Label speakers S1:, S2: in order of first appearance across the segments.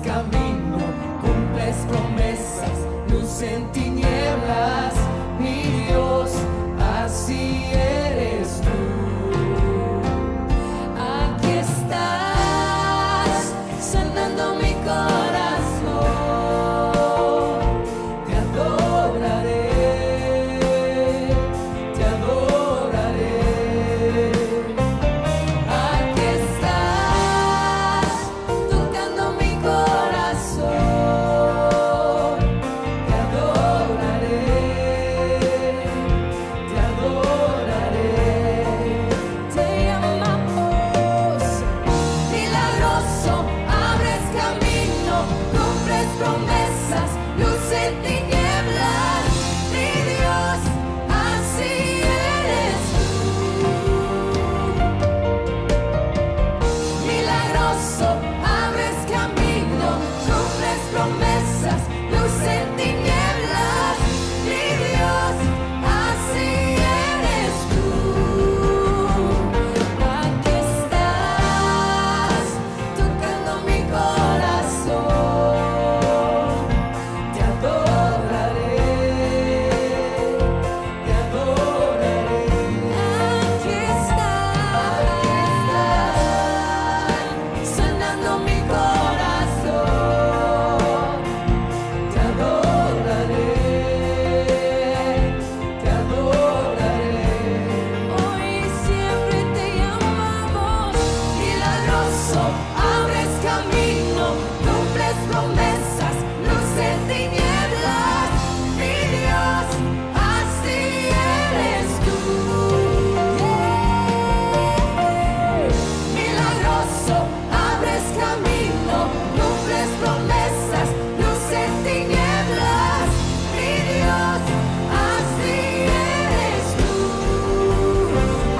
S1: camino, cumples promesas, luz en tinieblas, mi Dios, así eres tú. Aquí estás, sanando mi corazón, te adoraré, te adoraré. Aquí estás, tocando mi corazón, te adoraré, te adoraré. Te amamos, milagroso, abres camino, cumples promesas, luz en tinieblas, mi Dios, así eres tú. Milagroso, abres camino, cumples promesas, luz en tinieblas, mi Dios, así eres tú. Aquí estás, tocando mi corazón, te adoraré, te adoraré. Aquí estás, sanando mi corazón, te adoraré, te adoraré. Hoy y siempre te llamamos, milagroso, abres camino, cumples promesas, luz en tinieblas, mi Dios, así eres tú. Milagroso, abres camino, cumples promesas, luz en tinieblas, mi Dios, así eres tú.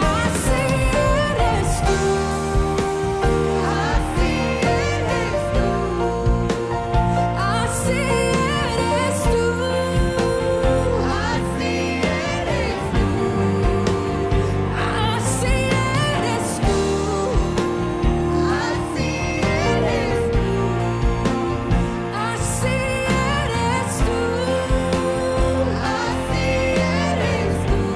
S1: Así eres tú. Así eres tú. Así eres tú. Así eres tú. Así eres tú. Así eres tú. Así eres tú. Así eres tú.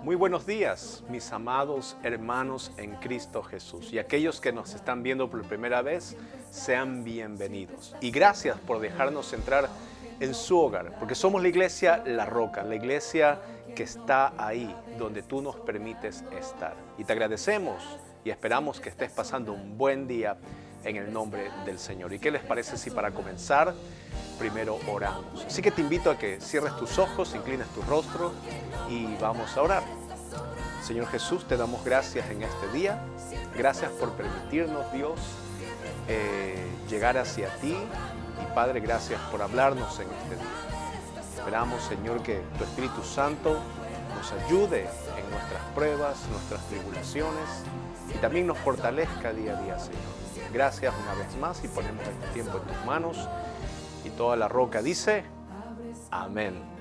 S2: Muy buenos días, mis amados hermanos en Cristo Jesús, y aquellos que nos están viendo por primera vez, sean bienvenidos. Y gracias por dejarnos entrar en su hogar, porque somos la iglesia La Roca, la iglesia que está ahí donde tú nos permites estar. Y te agradecemos y esperamos que estés pasando un buen día en el nombre del Señor. ¿Y qué les parece si para comenzar primero oramos? Así que te invito a que cierres tus ojos, inclines tu rostro y vamos a orar. Señor Jesús, te damos gracias en este día. Gracias por permitirnos, Dios, llegar hacia ti. Y Padre, gracias por hablarnos en este día. Esperamos, Señor, que tu Espíritu Santo nos ayude en nuestras pruebas, nuestras tribulaciones, y también nos fortalezca día a día, Señor. Gracias una vez más y ponemos este tiempo en tus manos. Y toda la roca dice, amén.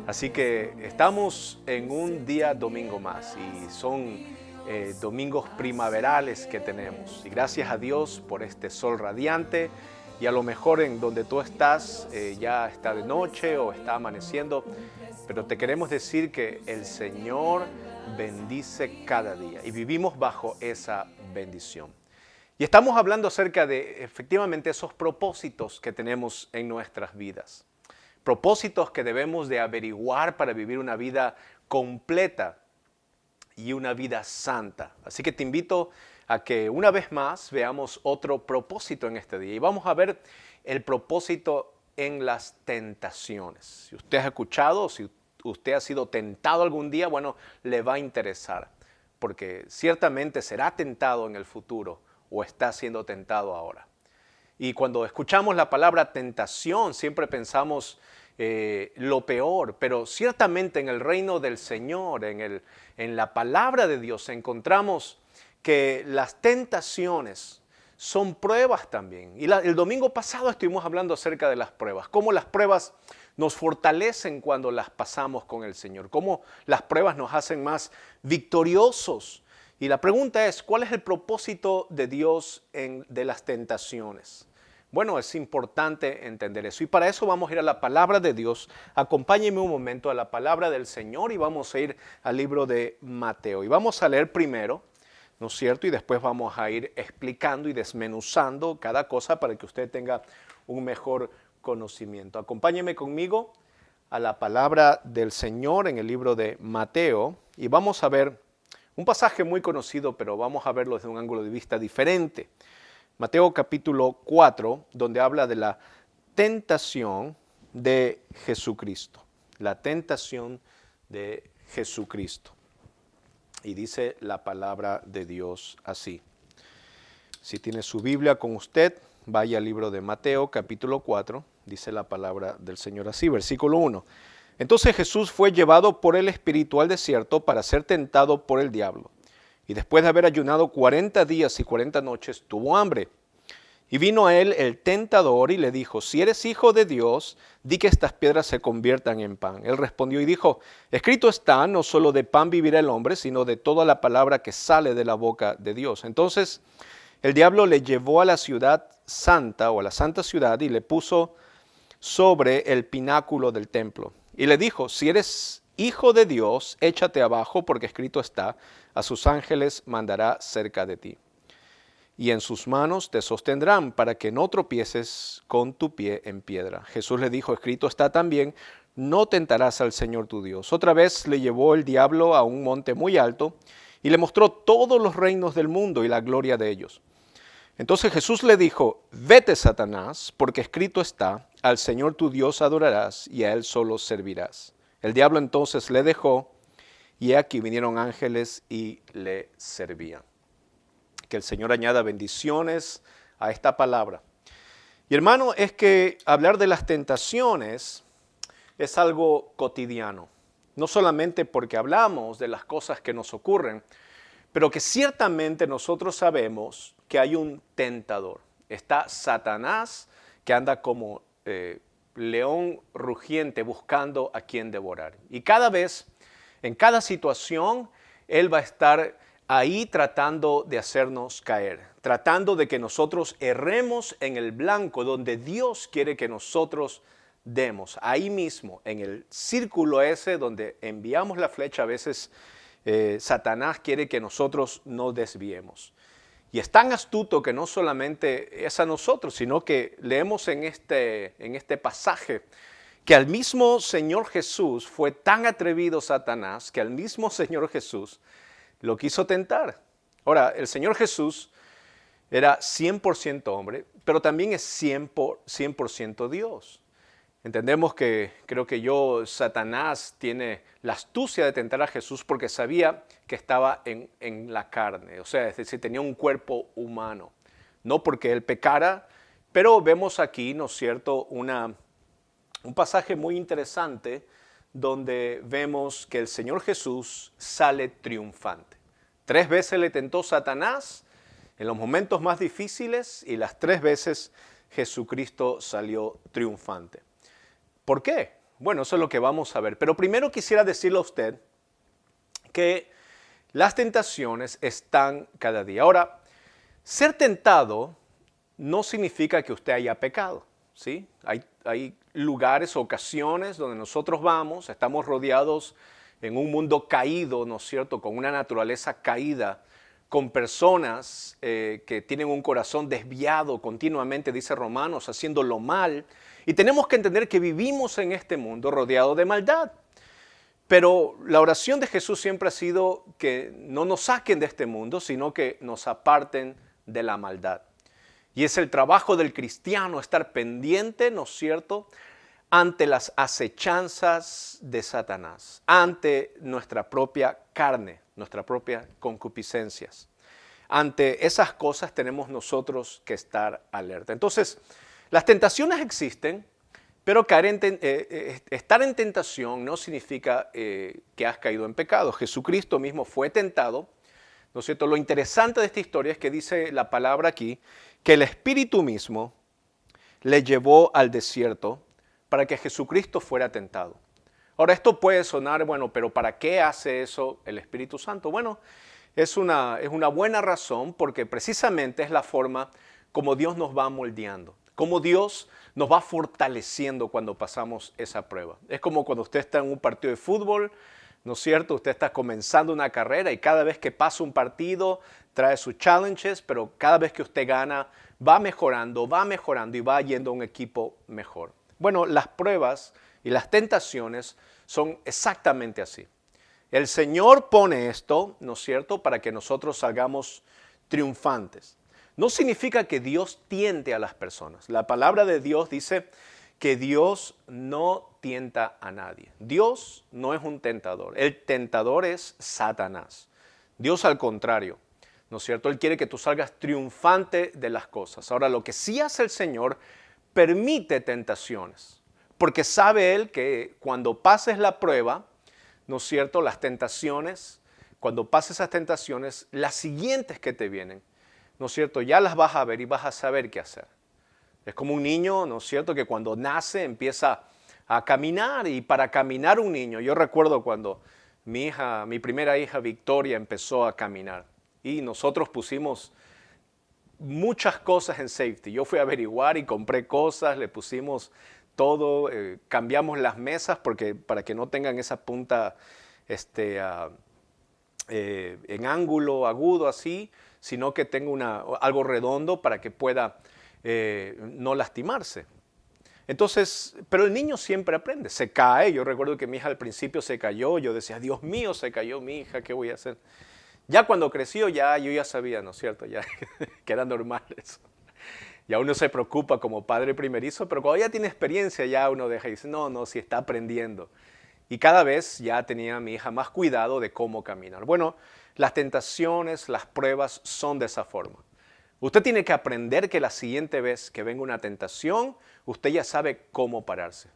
S2: Así que estamos en un día domingo más y son domingos primaverales que tenemos. Y gracias a Dios por este sol radiante, y a lo mejor en donde tú estás ya está de noche o está amaneciendo, pero te queremos decir que el Señor bendice cada día y vivimos bajo esa bendición. Y estamos hablando acerca de efectivamente esos propósitos que tenemos en nuestras vidas. Propósitos que debemos de averiguar para vivir una vida completa y una vida santa. Así que te invito a que una vez más veamos otro propósito en este día. Y vamos a ver el propósito en las tentaciones. Si usted ha escuchado, si usted ha sido tentado algún día, bueno, le va a interesar, porque ciertamente será tentado en el futuro o está siendo tentado ahora. Y cuando escuchamos la palabra tentación, siempre pensamos lo peor, pero ciertamente en el reino del Señor, en la palabra de Dios, encontramos que las tentaciones son pruebas también. Y el domingo pasado estuvimos hablando acerca de las pruebas, cómo las pruebas nos fortalecen cuando las pasamos con el Señor, cómo las pruebas nos hacen más victoriosos. Y la pregunta es, ¿cuál es el propósito de Dios de las tentaciones? Bueno, es importante entender eso. Y para eso vamos a ir a la palabra de Dios. Acompáñenme un momento a la palabra del Señor y vamos a ir al libro de Mateo. Y vamos a leer primero, ¿no es cierto? Y después vamos a ir explicando y desmenuzando cada cosa para que usted tenga un mejor conocimiento. Acompáñeme conmigo a la palabra del Señor en el libro de Mateo y vamos a ver un pasaje muy conocido, pero vamos a verlo desde un ángulo de vista diferente. Mateo capítulo 4, donde habla de la tentación de Jesucristo. La tentación de Jesucristo. Y dice la palabra de Dios así. Si tiene su Biblia con usted, vaya al libro de Mateo capítulo 4, dice la palabra del Señor así, versículo 1. Entonces Jesús fue llevado por el Espíritu al desierto para ser tentado por el diablo. Y después de haber ayunado 40 días y 40 noches, tuvo hambre. Y vino a él el tentador y le dijo, si eres hijo de Dios, di que estas piedras se conviertan en pan. Él respondió y dijo, escrito está, no solo de pan vivirá el hombre, sino de toda la palabra que sale de la boca de Dios. Entonces el diablo le llevó a la ciudad santa o a la santa ciudad y le puso sobre el pináculo del templo. Y le dijo, si eres hijo de Dios, échate abajo, porque escrito está, a sus ángeles mandará cerca de ti. Y en sus manos te sostendrán para que no tropieces con tu pie en piedra. Jesús le dijo, escrito está también, no tentarás al Señor tu Dios. Otra vez le llevó el diablo a un monte muy alto y le mostró todos los reinos del mundo y la gloria de ellos. Entonces Jesús le dijo, vete Satanás, porque escrito está, al Señor tu Dios adorarás y a Él solo servirás. El diablo entonces le dejó y aquí vinieron ángeles y le servían. Que el Señor añada bendiciones a esta palabra. Y hermano, es que hablar de las tentaciones es algo cotidiano. No solamente porque hablamos de las cosas que nos ocurren, pero que ciertamente nosotros sabemos que hay un tentador. Está Satanás que anda como león rugiente buscando a quien devorar. Y cada vez, en cada situación, él va a estar ahí tratando de hacernos caer, tratando de que nosotros erremos en el blanco donde Dios quiere que nosotros demos. Ahí mismo, en el círculo ese donde enviamos la flecha, a veces Satanás quiere que nosotros no desviemos. Y es tan astuto que no solamente es a nosotros, sino que leemos en este pasaje que al mismo Señor Jesús fue tan atrevido Satanás que al mismo Señor Jesús lo quiso tentar. Ahora, el Señor Jesús era 100% hombre, pero también es 100% Dios. Entendemos que, Satanás tiene la astucia de tentar a Jesús porque sabía que estaba en la carne, o sea, es decir, tenía un cuerpo humano. No porque él pecara, pero vemos aquí, ¿no es cierto?, un pasaje muy interesante donde vemos que el Señor Jesús sale triunfante. 3 veces le tentó Satanás en los momentos más difíciles y las 3 veces Jesucristo salió triunfante. ¿Por qué? Bueno, eso es lo que vamos a ver. Pero primero quisiera decirle a usted que las tentaciones están cada día. Ahora, ser tentado no significa que usted haya pecado, ¿sí? Hay lugares, ocasiones donde nosotros vamos, estamos rodeados en un mundo caído, ¿no es cierto?, con una naturaleza caída, con personas que tienen un corazón desviado continuamente, dice Romanos, haciendo lo mal. Y tenemos que entender que vivimos en este mundo rodeado de maldad. Pero la oración de Jesús siempre ha sido que no nos saquen de este mundo, sino que nos aparten de la maldad. Y es el trabajo del cristiano estar pendiente, ¿no es cierto?, ante las acechanzas de Satanás, ante nuestra propia carne, nuestras propias concupiscencias. Ante esas cosas tenemos nosotros que estar alerta. Entonces, las tentaciones existen, pero estar en tentación no significa que has caído en pecado. Jesucristo mismo fue tentado, ¿no es cierto? Lo interesante de esta historia es que dice la palabra aquí que el Espíritu mismo le llevó al desierto para que Jesucristo fuera tentado. Ahora, esto puede sonar, bueno, pero ¿para qué hace eso el Espíritu Santo? Bueno, es una buena razón porque precisamente es la forma como Dios nos va moldeando, como Dios nos va fortaleciendo cuando pasamos esa prueba. Es como cuando usted está en un partido de fútbol, ¿no es cierto? Usted está comenzando una carrera y cada vez que pasa un partido trae sus challenges, pero cada vez que usted gana va mejorando y va yendo a un equipo mejor. Bueno, las pruebas y las tentaciones son exactamente así. El Señor pone esto, ¿no es cierto?, para que nosotros salgamos triunfantes. No significa que Dios tiente a las personas. La palabra de Dios dice que Dios no tienta a nadie. Dios no es un tentador. El tentador es Satanás. Dios al contrario, ¿no es cierto? Él quiere que tú salgas triunfante de las cosas. Ahora, lo que sí hace el Señor, permite tentaciones, porque sabe Él que cuando pases la prueba, ¿no es cierto?, las tentaciones, cuando pases esas tentaciones, las siguientes que te vienen, ¿no es cierto?, ya las vas a ver y vas a saber qué hacer. Es como un niño, ¿no es cierto?, que cuando nace empieza a caminar, y para caminar un niño, yo recuerdo cuando mi primera hija Victoria empezó a caminar y nosotros pusimos muchas cosas en safety. Yo fui a averiguar y compré cosas, le pusimos todo, cambiamos las mesas para que no tengan esa punta en ángulo agudo así, sino que tenga algo redondo para que pueda no lastimarse. Entonces, pero el niño siempre aprende, se cae. Yo recuerdo que mi hija al principio se cayó, yo decía, Dios mío, se cayó mi hija, ¿qué voy a hacer? Ya cuando creció, yo ya sabía, ¿no es cierto? Ya que era normal eso. Ya uno se preocupa como padre primerizo, pero cuando ya tiene experiencia, ya uno deja y dice, no, si está aprendiendo. Y cada vez ya tenía mi hija más cuidado de cómo caminar. Bueno, las tentaciones, las pruebas son de esa forma. Usted tiene que aprender que la siguiente vez que venga una tentación, usted ya sabe cómo pararse.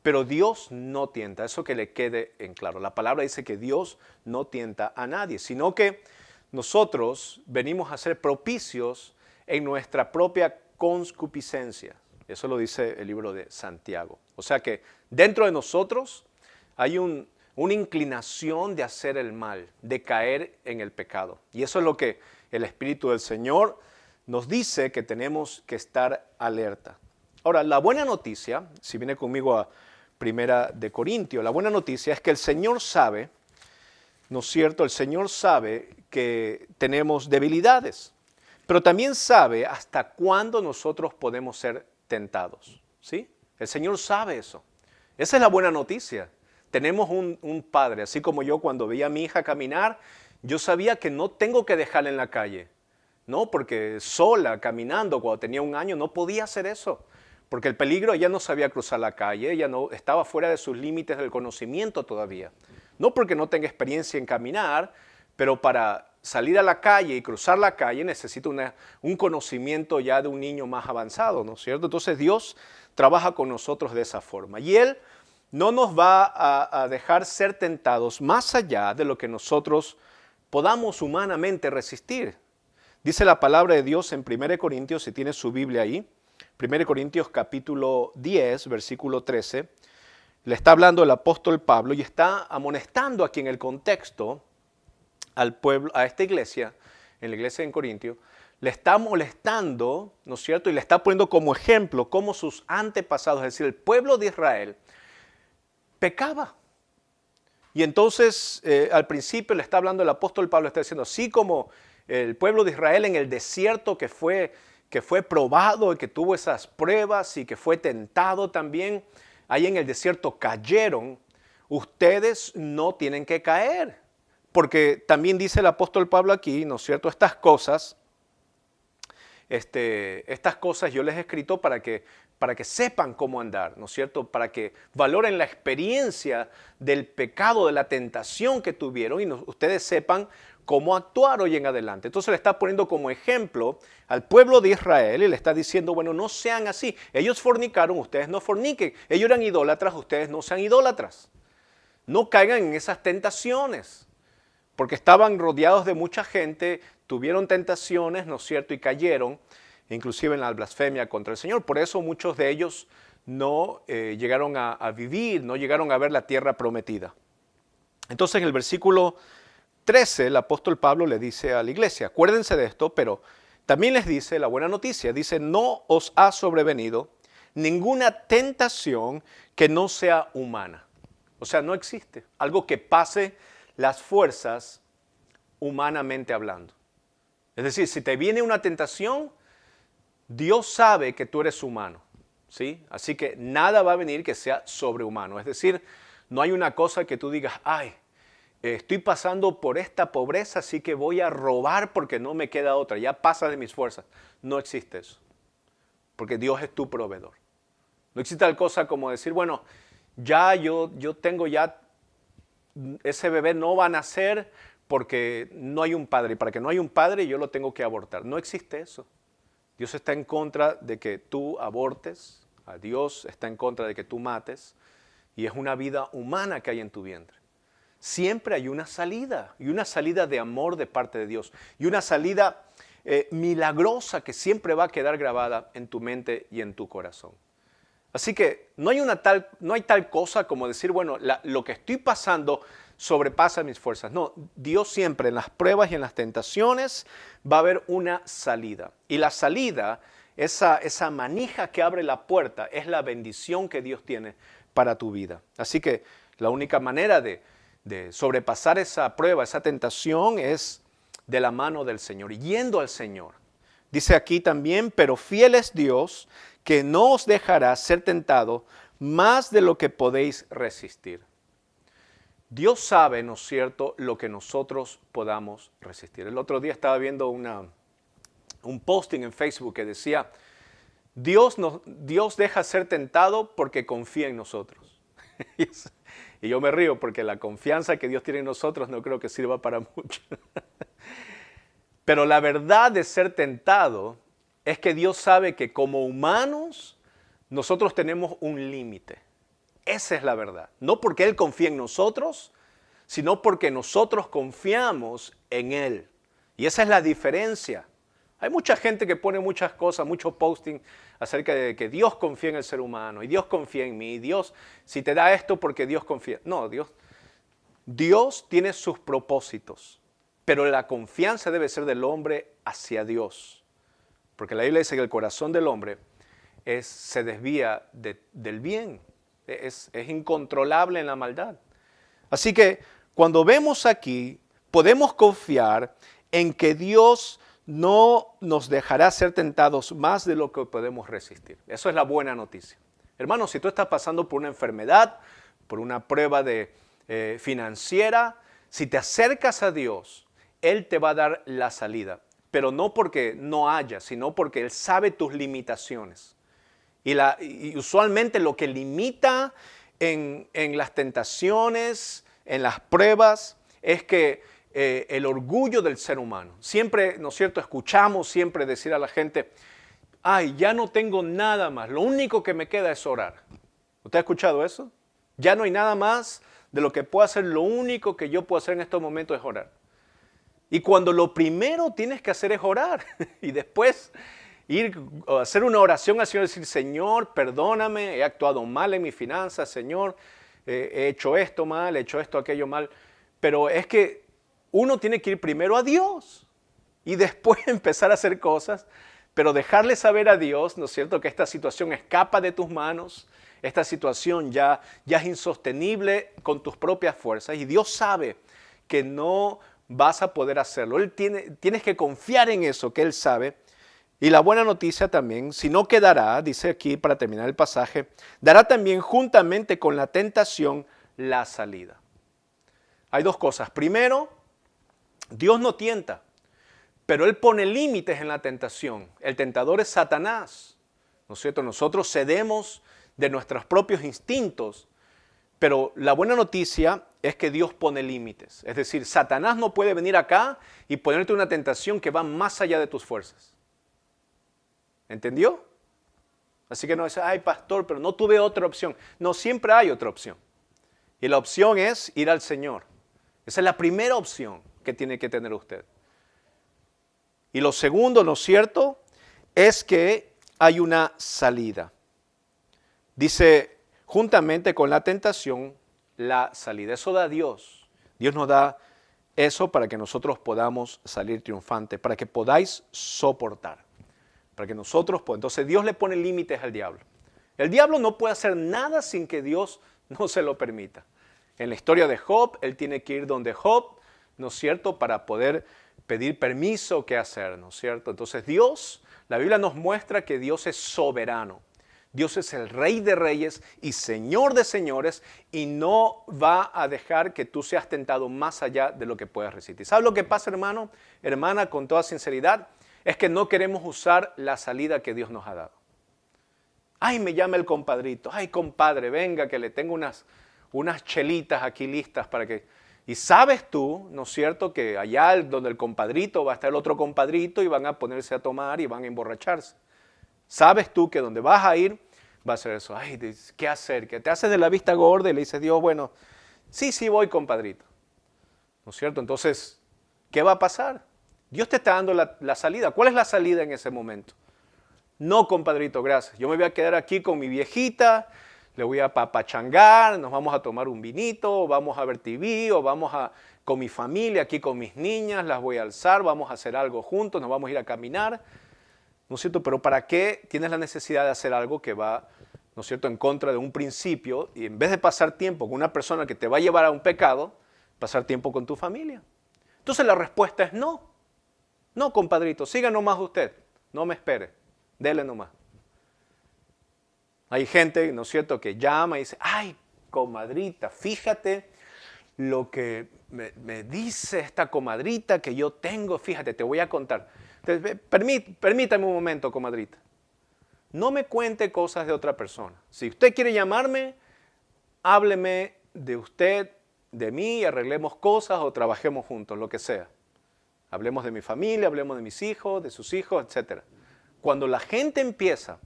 S2: Pero Dios no tienta, eso que le quede en claro. La palabra dice que Dios no tienta a nadie, sino que nosotros venimos a ser propicios en nuestra propia concupiscencia. Eso lo dice el libro de Santiago. O sea que dentro de nosotros hay una inclinación de hacer el mal, de caer en el pecado. Y eso es lo que el Espíritu del Señor nos dice que tenemos que estar alerta. Ahora, la buena noticia, si viene conmigo a Primera de Corintios, la buena noticia es que el Señor sabe, ¿no es cierto? El Señor sabe que tenemos debilidades, pero también sabe hasta cuándo nosotros podemos ser tentados, ¿sí? El Señor sabe eso. Esa es la buena noticia. Tenemos un padre, así como yo cuando veía a mi hija caminar, yo sabía que no tengo que dejarla en la calle, ¿no? Porque sola, caminando, cuando tenía 1 año, no podía hacer eso. Porque el peligro, ella no sabía cruzar la calle, ella no estaba fuera de sus límites del conocimiento todavía. No porque no tenga experiencia en caminar, pero para salir a la calle y cruzar la calle necesita un conocimiento ya de un niño más avanzado, ¿no es cierto? Entonces Dios trabaja con nosotros de esa forma. Y Él no nos va a dejar ser tentados más allá de lo que nosotros podamos humanamente resistir. Dice la palabra de Dios en 1 Corintios, si tiene su Biblia ahí, 1 Corintios capítulo 10, versículo 13, le está hablando el apóstol Pablo y está amonestando aquí en el contexto al pueblo, a esta iglesia, en la iglesia en Corintio, le está molestando, ¿no es cierto? Y le está poniendo como ejemplo cómo sus antepasados, es decir, el pueblo de Israel, pecaba. Y entonces, al principio le está hablando el apóstol Pablo, está diciendo, así como el pueblo de Israel en el desierto que fue probado y que tuvo esas pruebas y que fue tentado también, ahí en el desierto cayeron, ustedes no tienen que caer. Porque también dice el apóstol Pablo aquí, ¿no es cierto? Estas cosas yo les he escrito para que para que sepan cómo andar, ¿no es cierto? Para que valoren la experiencia del pecado, de la tentación que tuvieron y ustedes sepan cómo actuar hoy en adelante. Entonces le está poniendo como ejemplo al pueblo de Israel y le está diciendo, bueno, no sean así. Ellos fornicaron, ustedes no forniquen. Ellos eran idólatras, ustedes no sean idólatras. No caigan en esas tentaciones, porque estaban rodeados de mucha gente, tuvieron tentaciones, ¿no es cierto? Y cayeron, inclusive en la blasfemia contra el Señor. Por eso muchos de ellos no llegaron a vivir, no llegaron a ver la tierra prometida. Entonces en el versículo 13, el apóstol Pablo le dice a la iglesia, acuérdense de esto, pero también les dice la buena noticia. Dice, no os ha sobrevenido ninguna tentación que no sea humana. O sea, no existe algo que pase las fuerzas humanamente hablando. Es decir, si te viene una tentación, Dios sabe que tú eres humano, ¿sí? Así que nada va a venir que sea sobrehumano. Es decir, no hay una cosa que tú digas, ay, estoy pasando por esta pobreza, así que voy a robar porque no me queda otra, ya pasa de mis fuerzas. No existe eso, porque Dios es tu proveedor. No existe tal cosa como decir, bueno, ya yo tengo ya, ese bebé no va a nacer porque no hay un padre. Y para que no haya un padre yo lo tengo que abortar. No existe eso. Dios está en contra de que tú abortes. A Dios está en contra de que tú mates. Y es una vida humana que hay en tu vientre. Siempre hay una salida. Y una salida de amor de parte de Dios. Y una salida milagrosa que siempre va a quedar grabada en tu mente y en tu corazón. Así que no hay tal cosa como decir, bueno, lo que estoy pasando sobrepasa mis fuerzas. No, Dios siempre en las pruebas y en las tentaciones va a haber una salida. Y la salida, esa manija que abre la puerta, es la bendición que Dios tiene para tu vida. Así que la única manera de sobrepasar esa prueba, esa tentación, es de la mano del Señor, yendo al Señor. Dice aquí también, pero fiel es Dios, que no os dejará ser tentado más de lo que podéis resistir. Dios sabe, ¿no es cierto?, lo que nosotros podamos resistir. El otro día estaba viendo un posting en Facebook que decía, Dios deja ser tentado porque confía en nosotros. Y yo me río porque la confianza que Dios tiene en nosotros no creo que sirva para mucho. Pero la verdad de ser tentado es que Dios sabe que como humanos nosotros tenemos un límite. Esa es la verdad. No porque Él confía en nosotros, sino porque nosotros confiamos en Él. Y esa es la diferencia. Hay mucha gente que pone muchas cosas, mucho posting acerca de que Dios confía en el ser humano y Dios confía en mí. Dios, si te da esto porque Dios confía. No, Dios tiene sus propósitos, pero la confianza debe ser del hombre hacia Dios. Porque la Biblia dice que el corazón del hombre se desvía del bien, es incontrolable en la maldad. Así que cuando vemos aquí, podemos confiar en que Dios no nos dejará ser tentados más de lo que podemos resistir. Eso es la buena noticia. Hermano, si tú estás pasando por una enfermedad, por una prueba financiera, si te acercas a Dios, Él te va a dar la salida. Pero no porque no haya, sino porque Él sabe tus limitaciones. Y usualmente lo que limita en las tentaciones, en las pruebas, es que el orgullo del ser humano. Siempre, ¿no es cierto?, escuchamos siempre decir a la gente, ay, ya no tengo nada más, lo único que me queda es orar. ¿Usted ha escuchado eso? Ya no hay nada más de lo que puedo hacer, lo único que yo puedo hacer en estos momentos es orar. Y cuando lo primero tienes que hacer es orar y después ir a hacer una oración al Señor y decir, Señor, perdóname, he actuado mal en mis finanzas, Señor, he hecho esto mal, he hecho esto, aquello mal. Pero es que uno tiene que ir primero a Dios y después empezar a hacer cosas, pero dejarle saber a Dios, ¿no es cierto?, que esta situación escapa de tus manos, esta situación ya es insostenible con tus propias fuerzas y Dios sabe que no vas a poder hacerlo. Tienes que confiar en eso que Él sabe. Y la buena noticia también, si no quedará, dice aquí para terminar el pasaje, dará también juntamente con la tentación la salida. Hay dos cosas. Primero, Dios no tienta, pero Él pone límites en la tentación. El tentador es Satanás. ¿no es cierto? Nosotros cedemos de nuestros propios instintos, pero la buena noticia es que Dios pone límites. Es decir, Satanás no puede venir acá y ponerte una tentación que va más allá de tus fuerzas. ¿Entendió? Así que no es, ay pastor, pero no tuve otra opción. No, siempre hay otra opción. Y la opción es ir al Señor. Esa es la primera opción que tiene que tener usted. Y lo segundo, ¿no es cierto?, es que hay una salida. Dice, juntamente con la tentación, la salida. Eso da Dios. Dios nos da eso para que nosotros podamos salir triunfantes, para que podáis soportar. Para que nosotros podamos. Entonces Dios le pone límites al diablo. El diablo no puede hacer nada sin que Dios no se lo permita. En la historia de Job, él tiene que ir donde Job, ¿no es cierto?, para poder pedir permiso qué hacer, ¿no es cierto? Entonces Dios, la Biblia nos muestra que Dios es soberano. Dios es el Rey de Reyes y Señor de Señores y no va a dejar que tú seas tentado más allá de lo que puedas resistir. ¿Sabes lo que pasa, hermano? Hermana, con toda sinceridad, es que no queremos usar la salida que Dios nos ha dado. Ay, me llama el compadrito. Ay, compadre, venga que le tengo unas chelitas aquí listas para que... Y sabes tú, ¿no es cierto?, que allá donde el compadrito va a estar el otro compadrito y van a ponerse a tomar y van a emborracharse. Sabes tú que donde vas a ir va a ser eso. Ay, ¿qué hacer? Que te haces de la vista gorda y le dices, Dios, bueno, sí voy, compadrito. ¿No es cierto? Entonces, ¿qué va a pasar? Dios te está dando la salida. ¿Cuál es la salida en ese momento? No, compadrito, gracias. Yo me voy a quedar aquí con mi viejita, le voy a papachangar, nos vamos a tomar un vinito, o vamos a ver TV, o vamos con mi familia, aquí con mis niñas, las voy a alzar, vamos a hacer algo juntos, nos vamos a ir a caminar. ¿No es cierto? Pero ¿para qué tienes la necesidad de hacer algo que va, ¿no es cierto?, en contra de un principio y en vez de pasar tiempo con una persona que te va a llevar a un pecado, pasar tiempo con tu familia? Entonces la respuesta es no. No, compadrito, siga nomás usted, no me espere, dele nomás. Hay gente, ¿no es cierto?, que llama y dice, ay, comadrita, fíjate lo que me dice esta comadrita que yo tengo, fíjate, te voy a contar. Entonces, permítame un momento, comadrita. No me cuente cosas de otra persona. Si usted quiere llamarme, hábleme de usted, de mí, arreglemos cosas o trabajemos juntos, lo que sea. Hablemos de mi familia, hablemos de mis hijos, de sus hijos, etc. Cuando la gente empieza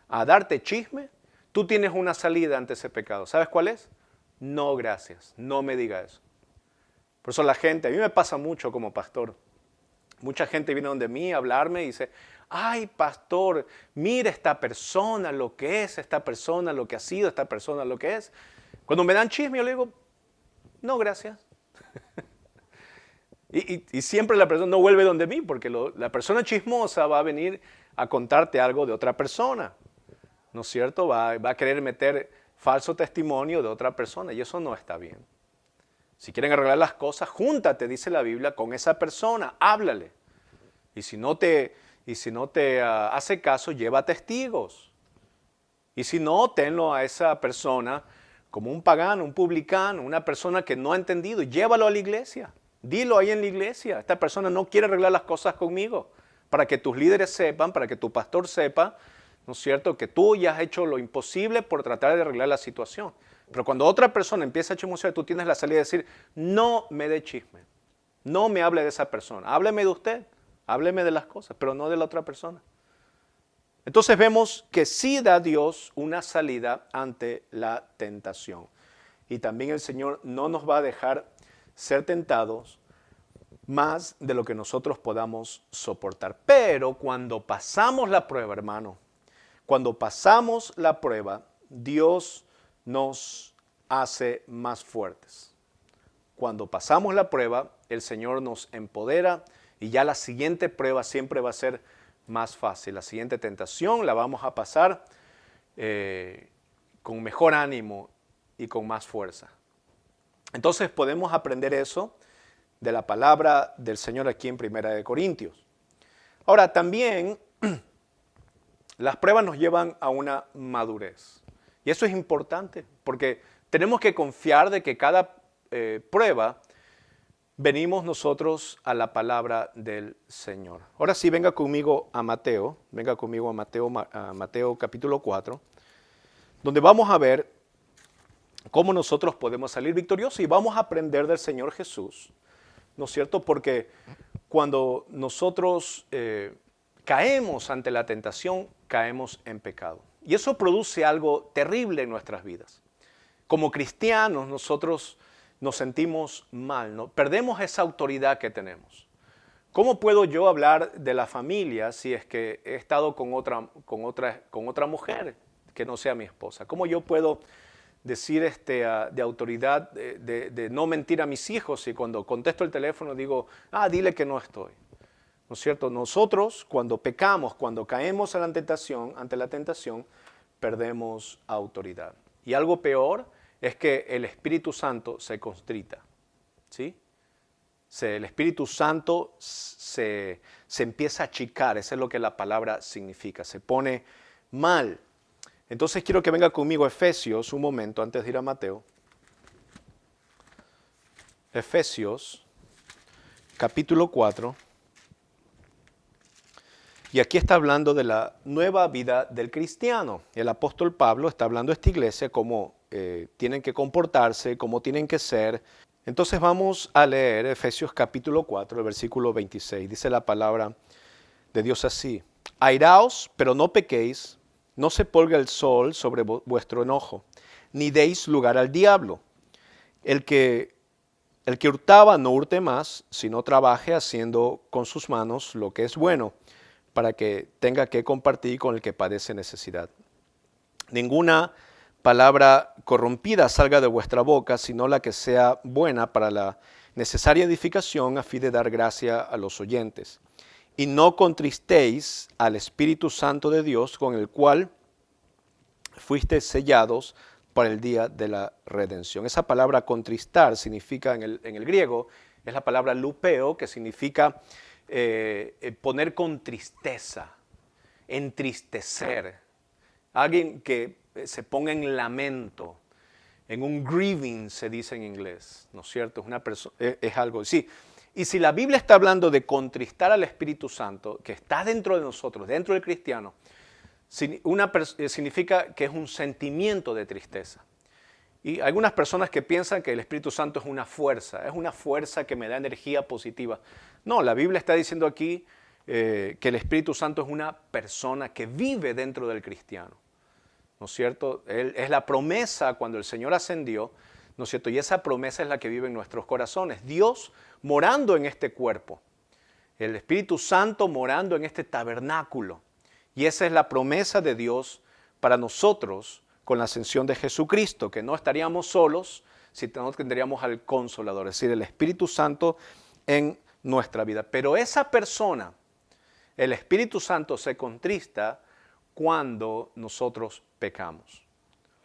S2: a darte chisme, tú tienes una salida ante ese pecado. ¿Sabes cuál es? No, gracias, no me diga eso. Por eso la gente, a mí me pasa mucho como pastor. Mucha gente viene donde mí a hablarme y dice, ay, pastor, mire esta persona, lo que es esta persona, lo que ha sido esta persona, lo que es. Cuando me dan chisme, yo le digo, no, gracias. y siempre la persona no vuelve donde mí, porque la persona chismosa va a venir a contarte algo de otra persona, ¿no es cierto? Va a querer meter falso testimonio de otra persona y eso no está bien. Si quieren arreglar las cosas, júntate, dice la Biblia, con esa persona, háblale. Y si no te hace caso, lleva testigos. Y si no, tenlo a esa persona como un pagano, un publicano, una persona que no ha entendido, y llévalo a la iglesia. Dilo ahí en la iglesia, esta persona no quiere arreglar las cosas conmigo, para que tus líderes sepan, para que tu pastor sepa, ¿no es cierto?, que tú ya has hecho lo imposible por tratar de arreglar la situación. Pero cuando otra persona empieza a chismosear, tú tienes la salida de decir, no me dé chisme, no me hable de esa persona, hábleme de usted, hábleme de las cosas, pero no de la otra persona. Entonces vemos que sí da Dios una salida ante la tentación. Y también el Señor no nos va a dejar ser tentados más de lo que nosotros podamos soportar. Pero cuando pasamos la prueba, hermano, cuando pasamos la prueba, Dios nos hace más fuertes. Cuando pasamos la prueba, el Señor nos empodera y ya la siguiente prueba siempre va a ser más fácil. La siguiente tentación la vamos a pasar con mejor ánimo y con más fuerza. Entonces podemos aprender eso de la palabra del Señor aquí en 1 Corintios. Ahora también las pruebas nos llevan a una madurez. Y eso es importante porque tenemos que confiar de que cada prueba venimos nosotros a la palabra del Señor. Ahora sí, venga conmigo a Mateo, a Mateo capítulo 4, donde vamos a ver cómo nosotros podemos salir victoriosos y vamos a aprender del Señor Jesús, ¿no es cierto? Porque cuando nosotros caemos ante la tentación, caemos en pecado. Y eso produce algo terrible en nuestras vidas. Como cristianos, nosotros nos sentimos mal, ¿no? Perdemos esa autoridad que tenemos. ¿Cómo puedo yo hablar de la familia si es que he estado con otra mujer que no sea mi esposa? ¿Cómo yo puedo decir de autoridad de no mentir a mis hijos y cuando contesto el teléfono digo, dile que no estoy? ¿No es cierto? Nosotros cuando pecamos, cuando caemos ante la tentación, perdemos autoridad. Y algo peor es que el Espíritu Santo se constrita, ¿sí? El Espíritu Santo se empieza a achicar, eso es lo que la palabra significa, se pone mal. Entonces quiero que venga conmigo a Efesios un momento antes de ir a Mateo. Efesios, capítulo 4. Y aquí está hablando de la nueva vida del cristiano. El apóstol Pablo está hablando a esta iglesia cómo tienen que comportarse, cómo tienen que ser. Entonces vamos a leer Efesios capítulo 4, el versículo 26. Dice la palabra de Dios así: airaos, pero no pequéis, no se ponga el sol sobre vuestro enojo, ni deis lugar al diablo. El que hurtaba no hurte más, sino trabaje haciendo con sus manos lo que es bueno, para que tenga que compartir con el que padece necesidad. Ninguna palabra corrompida salga de vuestra boca, sino la que sea buena para la necesaria edificación, a fin de dar gracia a los oyentes. Y no contristéis al Espíritu Santo de Dios, con el cual fuisteis sellados para el día de la redención. Esa palabra contristar significa en el griego, es la palabra lupeo, que significa poner con tristeza, entristecer. Alguien que se ponga en lamento, en un grieving se dice en inglés, ¿no es cierto? Es algo, sí. Y si la Biblia está hablando de contristar al Espíritu Santo, que está dentro de nosotros, dentro del cristiano, significa que es un sentimiento de tristeza. Y hay algunas personas que piensan que el Espíritu Santo es una fuerza que me da energía positiva. No, la Biblia está diciendo aquí que el Espíritu Santo es una persona que vive dentro del cristiano, ¿no es cierto? Es la promesa cuando el Señor ascendió, ¿no es cierto? Y esa promesa es la que vive en nuestros corazones. Dios morando en este cuerpo, el Espíritu Santo morando en este tabernáculo. Y esa es la promesa de Dios para nosotros con la ascensión de Jesucristo, que no estaríamos solos si no tendríamos al Consolador, es decir, el Espíritu Santo en nuestra vida. Pero esa persona, el Espíritu Santo, se contrista cuando nosotros pecamos.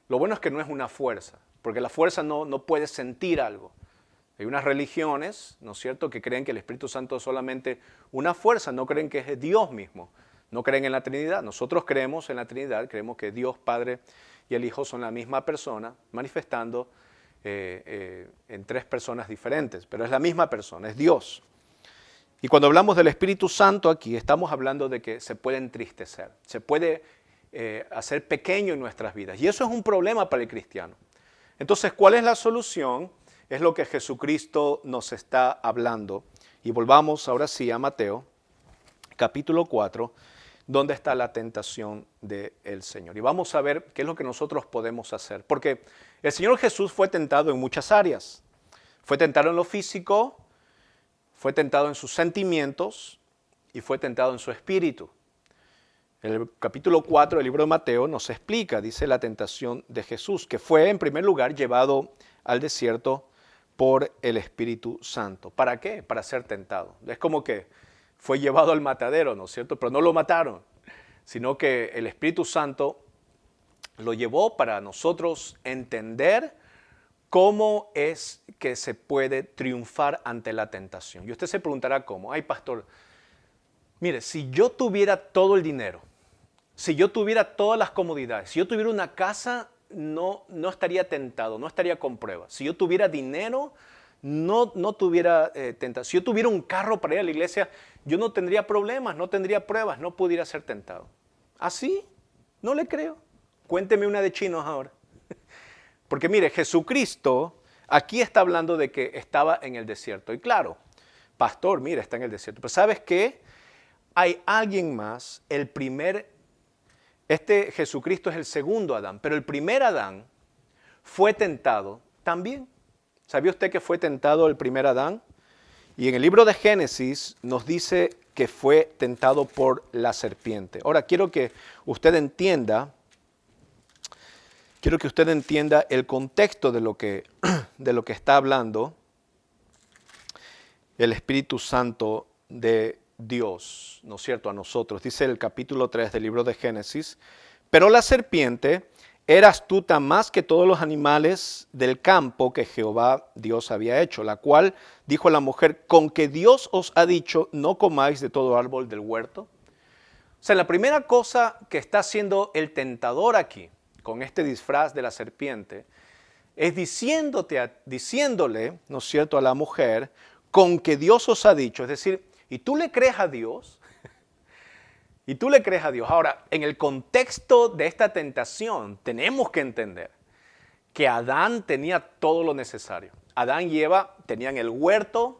S2: Lo bueno es que no es una fuerza, porque la fuerza no puede sentir algo. Hay unas religiones, ¿no es cierto?, que creen que el Espíritu Santo es solamente una fuerza, no creen que es Dios mismo, no creen en la Trinidad. Nosotros creemos en la Trinidad, creemos que Dios Padre y el Hijo son la misma persona, manifestando en tres personas diferentes, pero es la misma persona, es Dios. Y cuando hablamos del Espíritu Santo aquí, estamos hablando de que se puede entristecer, se puede hacer pequeño en nuestras vidas. Y eso es un problema para el cristiano. Entonces, ¿cuál es la solución? Es lo que Jesucristo nos está hablando. Y volvamos ahora sí a Mateo, capítulo 4, donde está la tentación del Señor. Y vamos a ver qué es lo que nosotros podemos hacer. Porque el Señor Jesús fue tentado en muchas áreas. Fue tentado en lo físico, fue tentado en sus sentimientos y fue tentado en su espíritu. El capítulo 4 del libro de Mateo nos explica, dice la tentación de Jesús, que fue en primer lugar llevado al desierto por el Espíritu Santo. ¿Para qué? Para ser tentado. Es como que fue llevado al matadero, ¿no es cierto? Pero no lo mataron, sino que el Espíritu Santo lo llevó para nosotros entender cómo es que se puede triunfar ante la tentación. Y usted se preguntará cómo. Ay, pastor, mire, si yo tuviera todo el dinero, si yo tuviera todas las comodidades, si yo tuviera una casa, no estaría tentado, no estaría con pruebas. Si yo tuviera dinero, no tuviera tentación, si yo tuviera un carro para ir a la iglesia, yo no tendría problemas, no tendría pruebas, no pudiera ser tentado. ¿Así? No le creo. Cuénteme una de chinos ahora. Porque mire, Jesucristo aquí está hablando de que estaba en el desierto. Y claro, pastor, mira, está en el desierto. Pero ¿sabes qué? Hay alguien más, Jesucristo es el segundo Adán, pero el primer Adán fue tentado también. ¿Sabía usted que fue tentado el primer Adán? Y en el libro de Génesis nos dice que fue tentado por la serpiente. Ahora quiero que usted entienda el contexto de lo que está hablando el Espíritu Santo de Dios, ¿no es cierto?, a nosotros. Dice el capítulo 3 del libro de Génesis: pero la serpiente era astuta más que todos los animales del campo que Jehová Dios había hecho, la cual dijo a la mujer: ¿con que Dios os ha dicho, no comáis de todo árbol del huerto? O sea, la primera cosa que está haciendo el tentador aquí, con este disfraz de la serpiente, es diciéndole, ¿no es cierto?, a la mujer, con que Dios os ha dicho. Es decir, ¿y tú le crees a Dios? ¿Y tú le crees a Dios? Ahora, en el contexto de esta tentación, tenemos que entender que Adán tenía todo lo necesario. Adán y Eva tenían el huerto,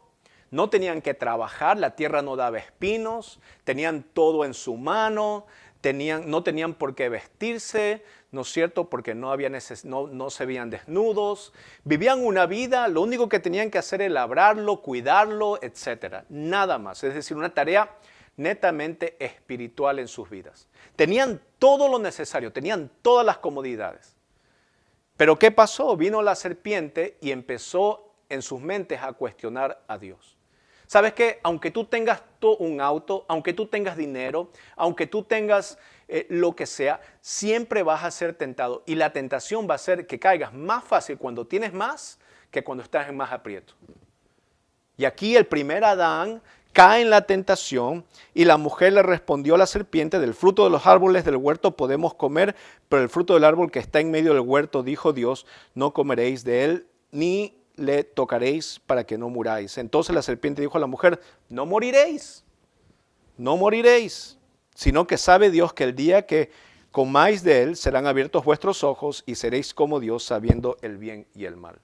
S2: no tenían que trabajar, la tierra no daba espinos, tenían todo en su mano, no tenían por qué vestirse, ¿no es cierto?, porque no se veían desnudos, vivían una vida, lo único que tenían que hacer es labrarlo, cuidarlo, etc. Nada más, es decir, una tarea netamente espiritual en sus vidas. Tenían todo lo necesario, tenían todas las comodidades. Pero ¿qué pasó? Vino la serpiente y empezó en sus mentes a cuestionar a Dios. ¿Sabes qué? Aunque tú tengas un auto, aunque tú tengas dinero, aunque tú tengas lo que sea, siempre vas a ser tentado. Y la tentación va a ser que caigas más fácil cuando tienes más que cuando estás en más aprieto. Y aquí el primer Adán cae en la tentación y la mujer le respondió a la serpiente: del fruto de los árboles del huerto podemos comer, pero el fruto del árbol que está en medio del huerto, dijo Dios, no comeréis de él ni le tocaréis para que no muráis. Entonces la serpiente dijo a la mujer: no moriréis, sino que sabe Dios que el día que comáis de él serán abiertos vuestros ojos y seréis como Dios, sabiendo el bien y el mal.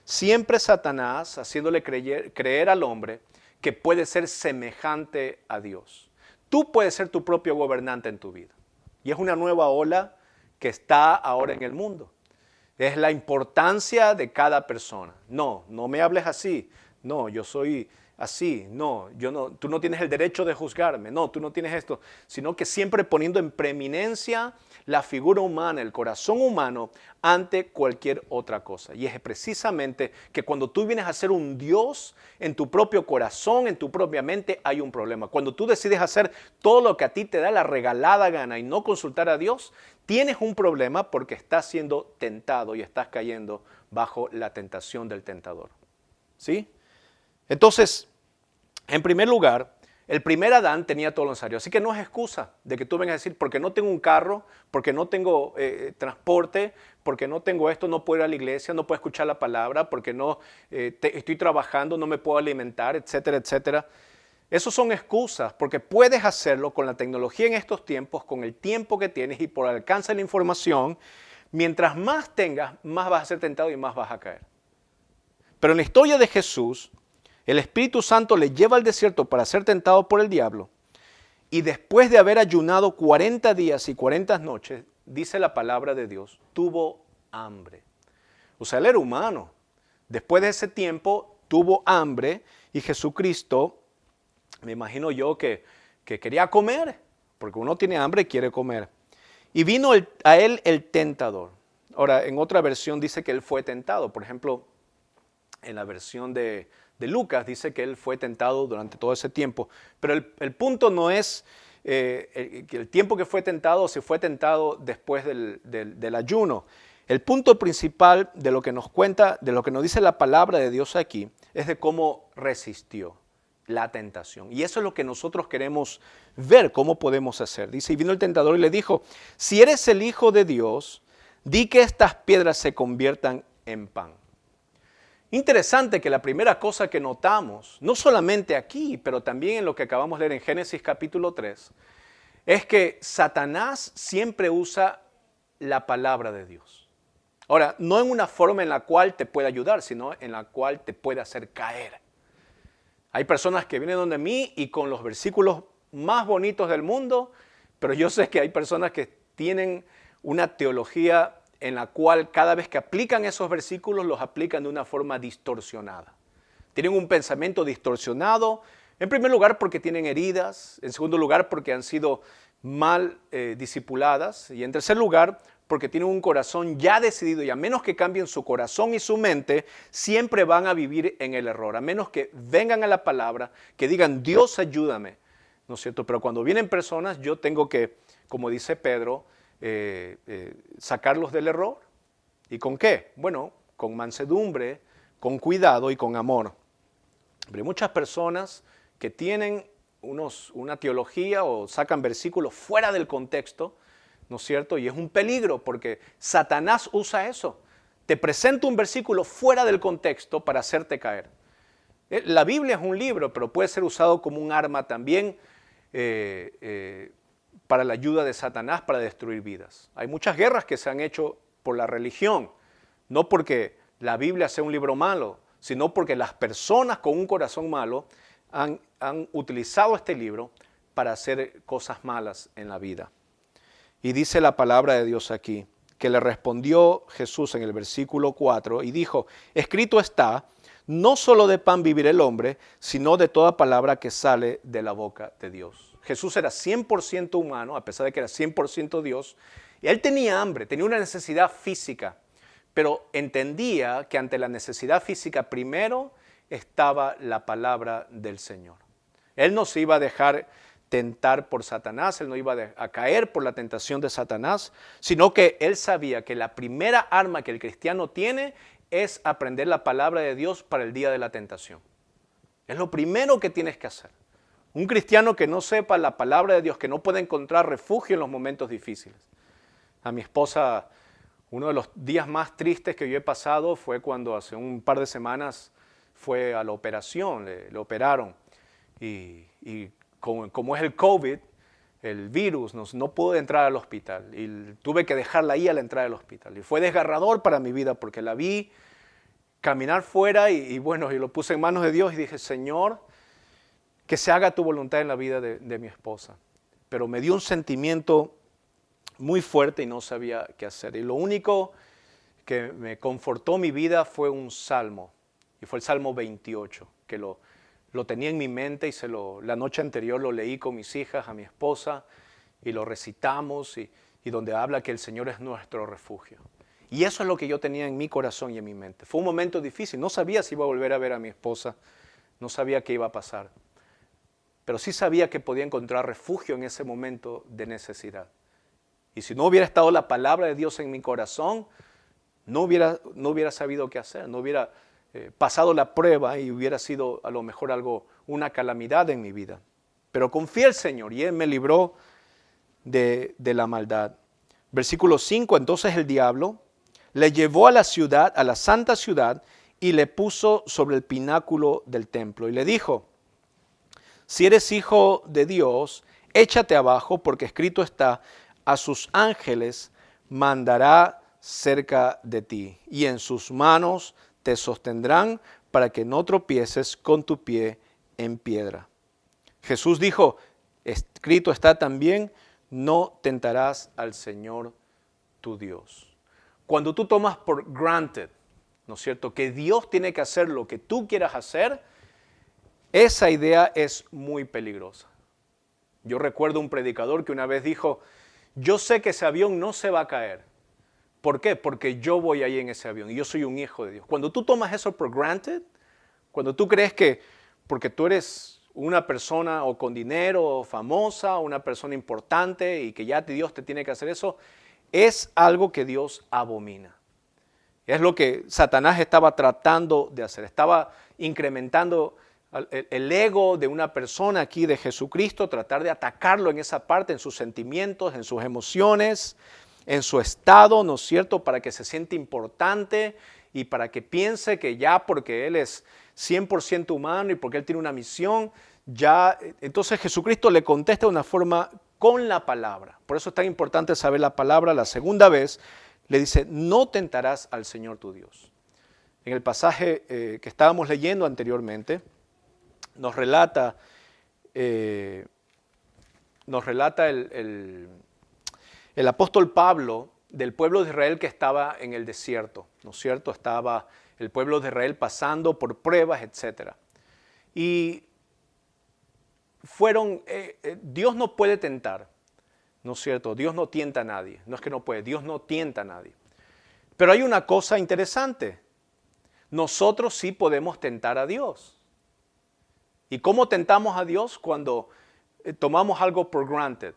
S2: Siempre Satanás haciéndole creer al hombre que puede ser semejante a Dios. Tú puedes ser tu propio gobernante en tu vida. Y es una nueva ola que está ahora en el mundo. Es la importancia de cada persona. No me hables así. No, yo soy así. No, tú no tienes el derecho de juzgarme. No, tú no tienes esto. Sino que siempre poniendo en preeminencia la figura humana, el corazón humano, ante cualquier otra cosa. Y es precisamente que cuando tú vienes a ser un Dios en tu propio corazón, en tu propia mente, hay un problema. Cuando tú decides hacer todo lo que a ti te da la regalada gana y no consultar a Dios, tienes un problema porque estás siendo tentado y estás cayendo bajo la tentación del tentador. ¿Sí? Entonces, en primer lugar, el primer Adán tenía todo lo necesario. Así que no es excusa de que tú vengas a decir: porque no tengo un carro, porque no tengo transporte, porque no tengo esto, no puedo ir a la iglesia, no puedo escuchar la palabra, porque no estoy trabajando, no me puedo alimentar, etcétera, etcétera. Esos son excusas, porque puedes hacerlo con la tecnología en estos tiempos, con el tiempo que tienes y por el alcance de la información. Mientras más tengas, más vas a ser tentado y más vas a caer. Pero en la historia de Jesús, el Espíritu Santo le lleva al desierto para ser tentado por el diablo. Y después de haber ayunado 40 días y 40 noches, dice la palabra de Dios, tuvo hambre. O sea, él era humano. Después de ese tiempo, tuvo hambre y Jesucristo, me imagino yo que quería comer, porque uno tiene hambre y quiere comer. Y vino a él el tentador. Ahora, en otra versión dice que él fue tentado. Por ejemplo, en la versión de Lucas dice que él fue tentado durante todo ese tiempo. Pero el punto no es el tiempo que fue tentado o si fue tentado después del ayuno. El punto principal de lo que nos cuenta, de lo que nos dice la palabra de Dios aquí, es de cómo resistió la tentación. Y eso es lo que nosotros queremos ver, cómo podemos hacer. Dice: y vino el tentador y le dijo: si eres el Hijo de Dios, di que estas piedras se conviertan en pan. Interesante que la primera cosa que notamos, no solamente aquí, pero también en lo que acabamos de leer en Génesis capítulo 3, es que Satanás siempre usa la palabra de Dios. Ahora, no en una forma en la cual te puede ayudar, sino en la cual te puede hacer caer. Hay personas que vienen donde mí y con los versículos más bonitos del mundo, pero yo sé que hay personas que tienen una teología en la cual cada vez que aplican esos versículos los aplican de una forma distorsionada. Tienen un pensamiento distorsionado, en primer lugar porque tienen heridas, en segundo lugar porque han sido mal discipuladas y en tercer lugar porque tienen un corazón ya decidido y a menos que cambien su corazón y su mente, siempre van a vivir en el error, a menos que vengan a la palabra, que digan Dios ayúdame, ¿no es cierto? Pero cuando vienen personas yo tengo que, como dice Pedro, sacarlos del error. ¿Y con qué? Bueno, con mansedumbre, con cuidado y con amor. Pero hay muchas personas que tienen una teología o sacan versículos fuera del contexto, ¿no es cierto? Y es un peligro porque Satanás usa eso. Te presenta un versículo fuera del contexto para hacerte caer. La Biblia es un libro, pero puede ser usado como un arma también para la ayuda de Satanás para destruir vidas. Hay muchas guerras que se han hecho por la religión, no porque la Biblia sea un libro malo, sino porque las personas con un corazón malo han utilizado este libro para hacer cosas malas en la vida. Y dice la palabra de Dios aquí, que le respondió Jesús en el versículo 4 y dijo, escrito está, no solo de pan vivirá el hombre, sino de toda palabra que sale de la boca de Dios. Jesús era 100% humano, a pesar de que era 100% Dios, y él tenía hambre, tenía una necesidad física, pero entendía que ante la necesidad física primero estaba la palabra del Señor. Él no se iba a dejar tentar por Satanás, él no iba a caer por la tentación de Satanás, sino que él sabía que la primera arma que el cristiano tiene es aprender la palabra de Dios para el día de la tentación. Es lo primero que tienes que hacer. Un cristiano que no sepa la palabra de Dios, que no puede encontrar refugio en los momentos difíciles. A mi esposa, uno de los días más tristes que yo he pasado fue cuando hace un par de semanas fue a la operación, le operaron. Y como es el COVID, el virus, no pude entrar al hospital. Y tuve que dejarla ahí a la entrada del hospital. Y fue desgarrador para mi vida porque la vi caminar fuera y bueno, y lo puse en manos de Dios y dije, Señor, que se haga tu voluntad en la vida de mi esposa. Pero me dio un sentimiento muy fuerte y no sabía qué hacer. Y lo único que me confortó mi vida fue un salmo. Y fue el Salmo 28, que lo tenía en mi mente y la noche anterior lo leí con mis hijas, a mi esposa, y lo recitamos y donde habla que el Señor es nuestro refugio. Y eso es lo que yo tenía en mi corazón y en mi mente. Fue un momento difícil, no sabía si iba a volver a ver a mi esposa, no sabía qué iba a pasar, pero sí sabía que podía encontrar refugio en ese momento de necesidad. Y si no hubiera estado la palabra de Dios en mi corazón, no hubiera sabido qué hacer, no hubiera pasado la prueba y hubiera sido a lo mejor una calamidad en mi vida. Pero confié al Señor y Él me libró de la maldad. Versículo 5, entonces el diablo le llevó a la ciudad, a la santa ciudad, y le puso sobre el pináculo del templo. Y le dijo, si eres hijo de Dios, échate abajo, porque escrito está, a sus ángeles mandará cerca de ti, y en sus manos te sostendrán para que no tropieces con tu pie en piedra. Jesús dijo, escrito está también, no tentarás al Señor tu Dios. Cuando tú tomas por granted, ¿no es cierto?, que Dios tiene que hacer lo que tú quieras hacer, esa idea es muy peligrosa. Yo recuerdo un predicador que una vez dijo, yo sé que ese avión no se va a caer. ¿Por qué? Porque yo voy ahí en ese avión y yo soy un hijo de Dios. Cuando tú tomas eso por granted, cuando tú crees que porque tú eres una persona o con dinero o famosa, o una persona importante y que ya Dios te tiene que hacer eso, es algo que Dios abomina. Es lo que Satanás estaba tratando de hacer. Estaba incrementando el ego de una persona aquí de Jesucristo, tratar de atacarlo en esa parte, en sus sentimientos, en sus emociones. en su estado, ¿no es cierto?, para que se sienta importante y para que piense que ya porque Él es 100% humano y porque Él tiene una misión, ya, entonces Jesucristo le contesta de una forma con la palabra. Por eso es tan importante saber la palabra. La segunda vez le dice, no tentarás al Señor tu Dios. En el pasaje que estábamos leyendo anteriormente, nos relata el apóstol Pablo del pueblo de Israel que estaba en el desierto, ¿no es cierto? Estaba el pueblo de Israel pasando por pruebas, etc. Y Dios no puede tentar, ¿no es cierto? Dios no tienta a nadie, no es que no puede, Dios no tienta a nadie. Pero hay una cosa interesante, nosotros sí podemos tentar a Dios. ¿Y cómo tentamos a Dios? Cuando tomamos algo por granted.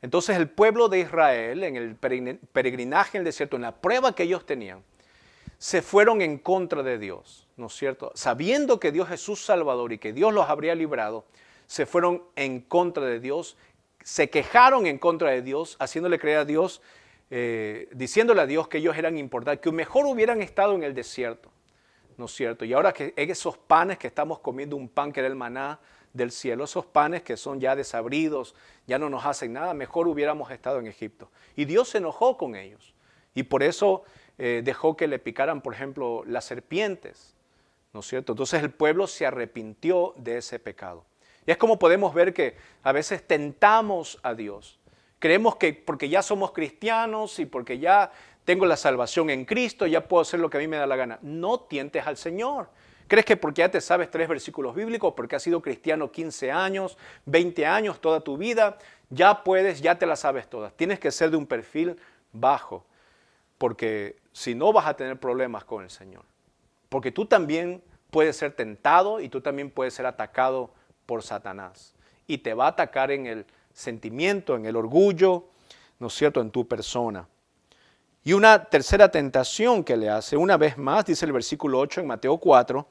S2: Entonces el pueblo de Israel, en el peregrinaje en el desierto, en la prueba que ellos tenían, se fueron en contra de Dios, ¿no es cierto? Sabiendo que Dios es su Salvador y que Dios los habría librado, se fueron en contra de Dios, se quejaron en contra de Dios, haciéndole creer a Dios, diciéndole a Dios que ellos eran importantes, que mejor hubieran estado en el desierto, ¿no es cierto? Y ahora que esos panes que estamos comiendo, un pan que era el maná del cielo, esos panes que son ya desabridos, ya no nos hacen nada, mejor hubiéramos estado en Egipto. Y Dios se enojó con ellos. Y por eso dejó que le picaran, por ejemplo, las serpientes, ¿no es cierto? Entonces el pueblo se arrepintió de ese pecado. Y es como podemos ver que a veces tentamos a Dios. Creemos que porque ya somos cristianos y porque ya tengo la salvación en Cristo, ya puedo hacer lo que a mí me da la gana. No tientes al Señor. ¿Crees que porque ya te sabes 3 versículos bíblicos, porque has sido cristiano 15 años, 20 años, toda tu vida, ya puedes, ya te las sabes todas? Tienes que ser de un perfil bajo, porque si no vas a tener problemas con el Señor. Porque tú también puedes ser tentado y tú también puedes ser atacado por Satanás. Y te va a atacar en el sentimiento, en el orgullo, ¿no es cierto?, en tu persona. Y una tercera tentación que le hace, una vez más, dice el versículo 8 en Mateo 4,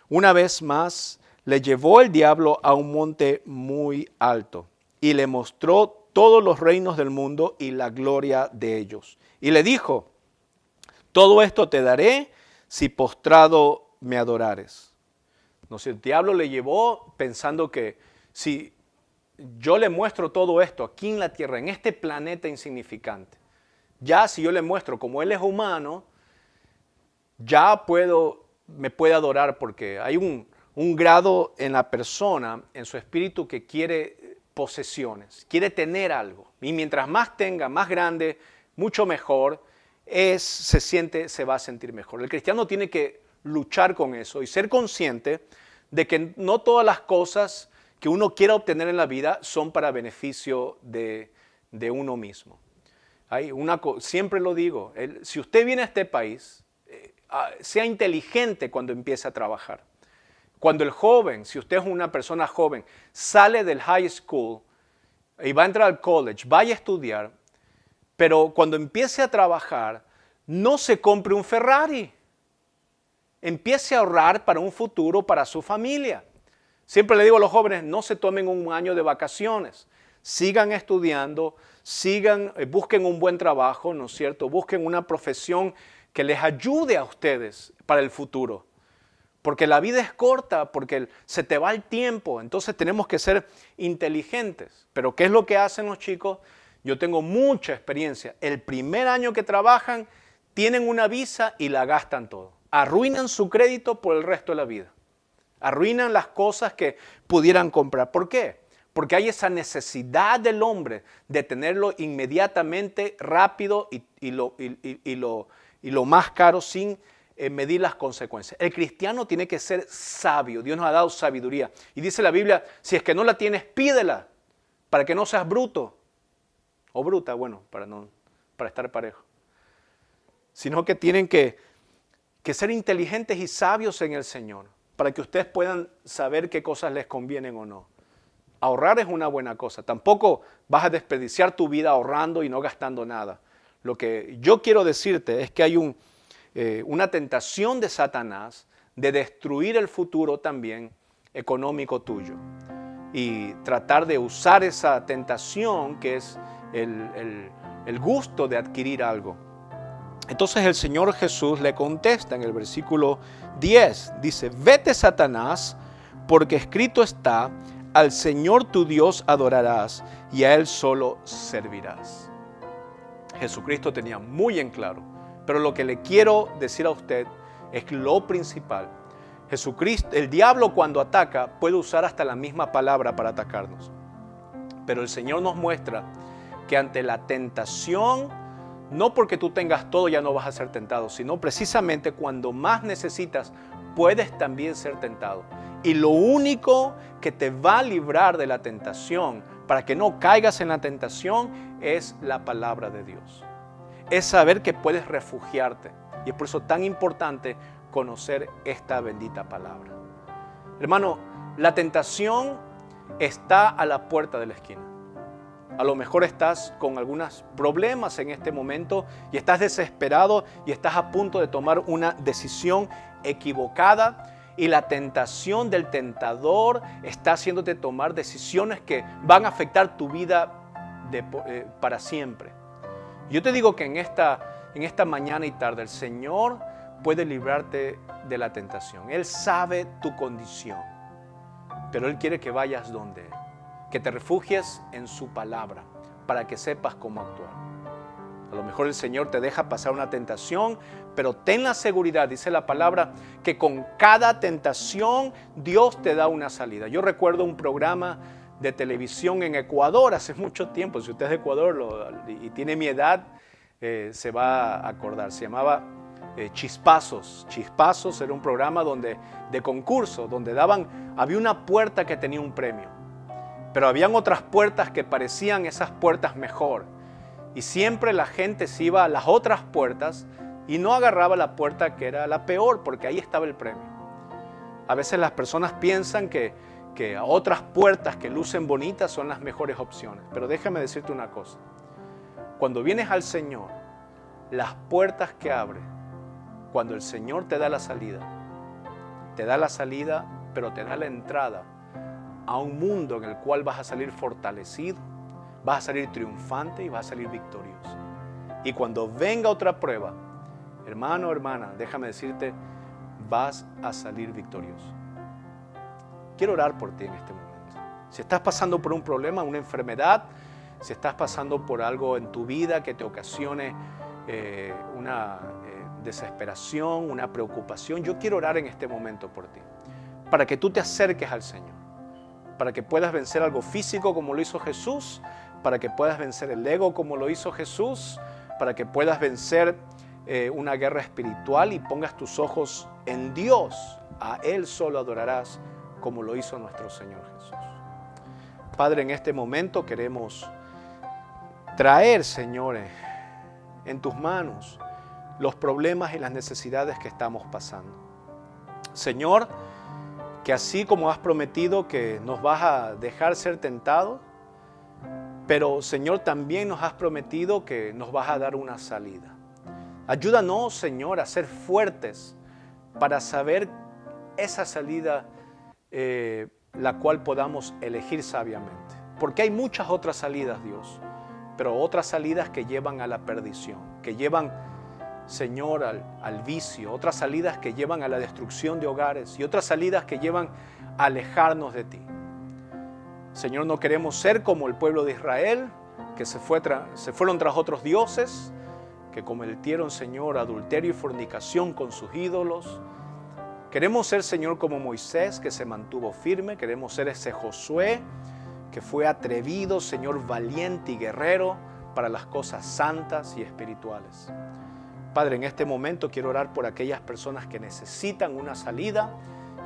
S2: una vez más le llevó el diablo a un monte muy alto y le mostró todos los reinos del mundo y la gloria de ellos. Y le dijo, todo esto te daré si postrado me adorares. No sé, el diablo le llevó pensando que si yo le muestro todo esto aquí en la tierra, en este planeta insignificante, ya si yo le muestro como él es humano, ya me puede adorar porque hay un grado en la persona, en su espíritu, que quiere posesiones, quiere tener algo. Y mientras más tenga, más grande, mucho mejor, se va a sentir mejor. El cristiano tiene que luchar con eso y ser consciente de que no todas las cosas que uno quiera obtener en la vida son para beneficio de uno mismo. Siempre lo digo, si usted viene a este país, sea inteligente cuando empiece a trabajar. Cuando el joven, si usted es una persona joven, sale del high school y va a entrar al college, vaya a estudiar, pero cuando empiece a trabajar, no se compre un Ferrari. Empiece a ahorrar para un futuro, para su familia. Siempre le digo a los jóvenes, no se tomen un año de vacaciones. Sigan estudiando, busquen un buen trabajo, ¿no es cierto? Busquen una profesión que les ayude a ustedes para el futuro. Porque la vida es corta, porque se te va el tiempo, entonces tenemos que ser inteligentes. Pero ¿qué es lo que hacen los chicos? Yo tengo mucha experiencia. El primer año que trabajan, tienen una visa y la gastan todo. Arruinan su crédito por el resto de la vida. Arruinan las cosas que pudieran comprar. ¿Por qué? Porque hay esa necesidad del hombre de tenerlo inmediatamente, rápido y lo más caro sin medir las consecuencias. El cristiano tiene que ser sabio. Dios nos ha dado sabiduría. Y dice la Biblia, si es que no la tienes, pídela para que no seas bruto. O bruta, bueno, para estar parejo. Sino que tienen que ser inteligentes y sabios en el Señor, para que ustedes puedan saber qué cosas les convienen o no. Ahorrar es una buena cosa. Tampoco vas a desperdiciar tu vida ahorrando y no gastando nada. Lo que yo quiero decirte es que hay una tentación de Satanás de destruir el futuro también económico tuyo. Y tratar de usar esa tentación, que es el gusto de adquirir algo. Entonces el Señor Jesús le contesta en el versículo 10. Dice, vete, Satanás, porque escrito está, al Señor tu Dios adorarás y a Él solo servirás. Jesucristo tenía muy en claro, pero lo que le quiero decir a usted es que lo principal. Jesucristo, el diablo cuando ataca puede usar hasta la misma palabra para atacarnos. Pero el Señor nos muestra que ante la tentación, no porque tú tengas todo ya no vas a ser tentado, sino precisamente cuando más necesitas, puedes también ser tentado. Y lo único que te va a librar de la tentación, para que no caigas en la tentación, es la palabra de Dios. Es saber que puedes refugiarte. Y es por eso tan importante conocer esta bendita palabra. Hermano, la tentación está a la puerta de la esquina. A lo mejor estás con algunos problemas en este momento y estás desesperado y estás a punto de tomar una decisión equivocada y la tentación del tentador está haciéndote tomar decisiones que van a afectar tu vida para siempre. Yo te digo que en esta mañana y tarde el Señor puede librarte de la tentación. Él sabe tu condición, pero Él quiere que vayas donde Él. Que te refugies en su palabra para que sepas cómo actuar. A lo mejor el Señor te deja pasar una tentación, pero ten la seguridad, dice la palabra, que con cada tentación Dios te da una salida. Yo recuerdo un programa de televisión en Ecuador hace mucho tiempo. Si usted es de Ecuador y tiene mi edad, se va a acordar. Se llamaba Chispazos. Chispazos era un programa de concurso, donde había una puerta que tenía un premio. Pero habían otras puertas que parecían esas puertas mejor. Y siempre la gente se iba a las otras puertas y no agarraba la puerta que era la peor, porque ahí estaba el premio. A veces las personas piensan que otras puertas que lucen bonitas son las mejores opciones. Pero déjame decirte una cosa. Cuando vienes al Señor, las puertas que abre, cuando el Señor te da la salida, pero te da la entrada a un mundo en el cual vas a salir fortalecido, vas a salir triunfante y vas a salir victorioso. Y cuando venga otra prueba, hermano, hermana, déjame decirte, vas a salir victorioso. Quiero orar por ti en este momento. Si estás pasando por un problema, una enfermedad, si estás pasando por algo en tu vida que te ocasione una desesperación, una preocupación, yo quiero orar en este momento por ti, para que tú te acerques al Señor. Para que puedas vencer algo físico como lo hizo Jesús, para que puedas vencer el ego como lo hizo Jesús, para que puedas vencer una guerra espiritual y pongas tus ojos en Dios. A Él solo adorarás como lo hizo nuestro Señor Jesús. Padre, en este momento queremos traer, Señor, en tus manos los problemas y las necesidades que estamos pasando. Señor, que así como has prometido que nos vas a dejar ser tentados, pero Señor, también nos has prometido que nos vas a dar una salida. Ayúdanos, Señor, a ser fuertes para saber esa salida, la cual podamos elegir sabiamente. Porque hay muchas otras salidas, Dios, pero otras salidas que llevan a la perdición, que llevan, Señor, al vicio, otras salidas que llevan a la destrucción de hogares y otras salidas que llevan a alejarnos de ti. Señor, no queremos ser como el pueblo de Israel, que se fueron tras otros dioses, que cometieron, Señor, adulterio y fornicación con sus ídolos. Queremos ser, Señor, como Moisés, que se mantuvo firme. Queremos ser ese Josué, que fue atrevido, Señor, valiente y guerrero para las cosas santas y espirituales. Padre, en este momento quiero orar por aquellas personas que necesitan una salida,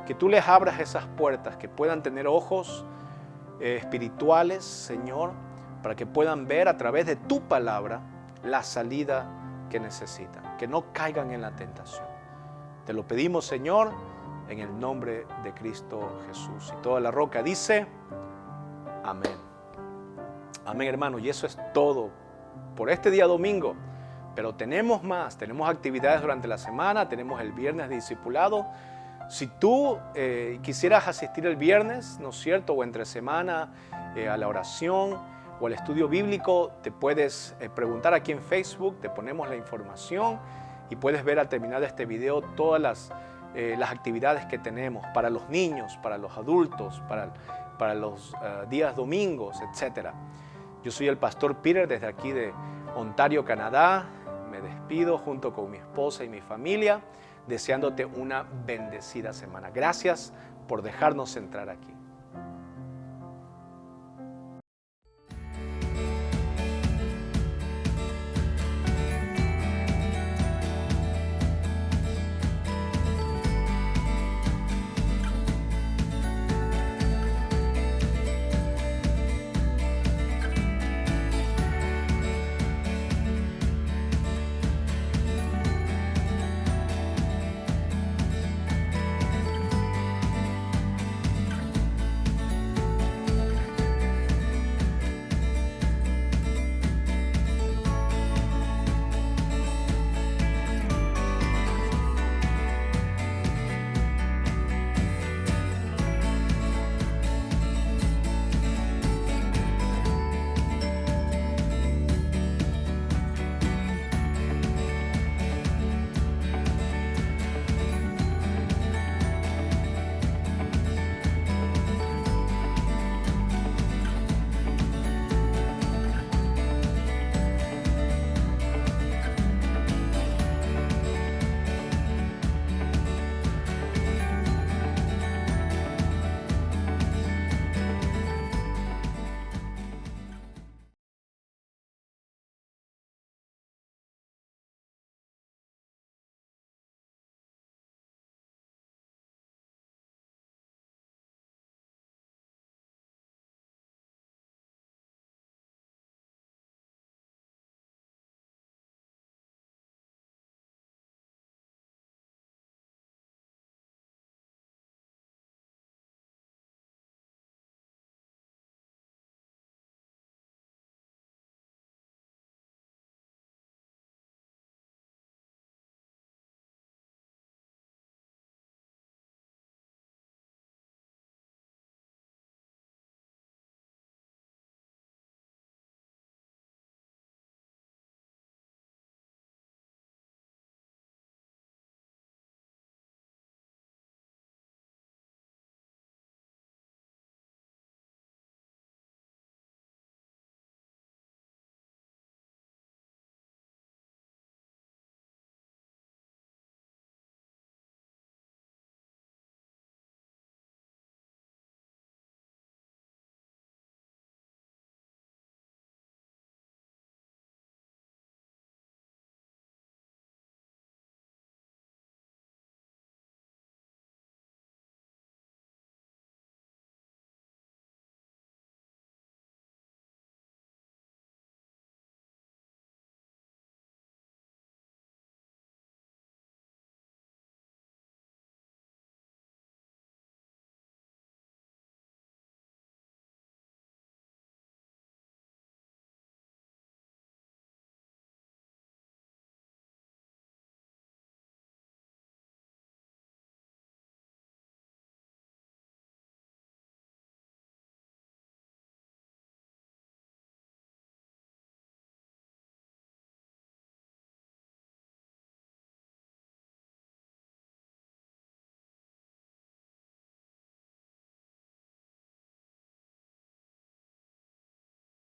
S2: que tú les abras esas puertas, que puedan tener ojos espirituales, Señor, para que puedan ver a través de tu palabra la salida que necesitan, que no caigan en la tentación. Te lo pedimos, Señor, en el nombre de Cristo Jesús. Y toda la roca dice, amén. Amén, hermano, y eso es todo por este día domingo. Pero tenemos más, tenemos actividades durante la semana, tenemos el viernes de discipulado. Si tú quisieras asistir el viernes, ¿no es cierto?, o entre semana a la oración, o el estudio bíblico, te puedes preguntar aquí en Facebook, te ponemos la información y puedes ver al terminar de este video todas las actividades que tenemos para los niños, para los adultos, para los días domingos, etc. Yo soy el pastor Peter desde aquí de Ontario, Canadá. Me despido junto con mi esposa y mi familia, deseándote una bendecida semana. Gracias por dejarnos entrar aquí.